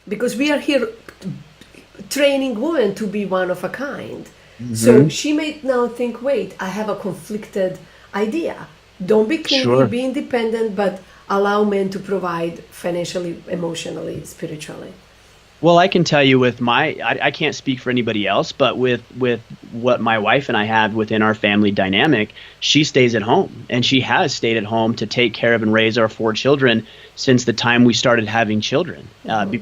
because we are here training women to be one of a kind. So Hmm. she may now think, wait, I have a conflicted idea. Don't be clingy, Sure. be independent, but allow men to provide financially, emotionally, spiritually. Well, I can tell you with I can't speak for anybody else, but with what my wife and I have within our family dynamic, she stays at home and she has stayed at home to take care of and raise our four children since the time we started having children.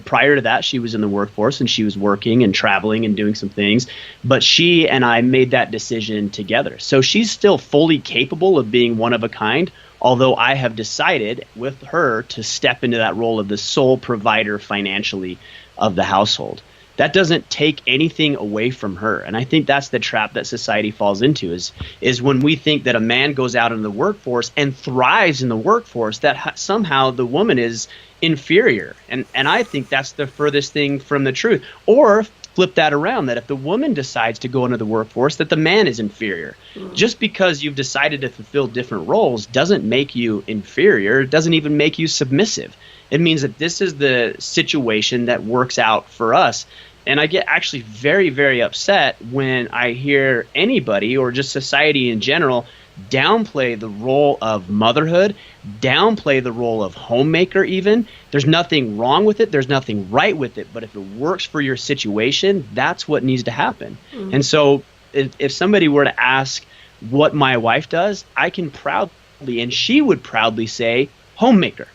Prior to that, she was in the workforce and she was working and traveling and doing some things, but she and I made that decision together. So she's still fully capable of being one of a kind. Although I have decided with her to step into that role of the sole provider financially of the household. That doesn't take anything away from her. And I think that's the trap that society falls into is when we think that a man goes out into the workforce and thrives in the workforce, that somehow the woman is inferior. And I think that's the furthest thing from the truth. Or flip that around, that if the woman decides to go into the workforce, that the man is inferior. Just because you've decided to fulfill different roles doesn't make you inferior. It doesn't even make you submissive. It means that this is the situation that works out for us. And I get actually very, very upset when I hear anybody or just society in general downplay the role of motherhood, downplay the role of homemaker even. There's nothing wrong with it. There's nothing right with it. But if it works for your situation, that's what needs to happen. And so if somebody were to ask what my wife does, I can proudly, and she would proudly say, homemaker.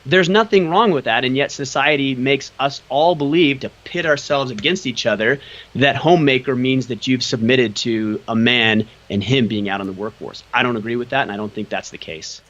There's nothing wrong with that, and yet society makes us all believe, to pit ourselves against each other, that homemaker means that you've submitted to a man and him being out on the workforce. I don't agree with that, and I don't think that's the case.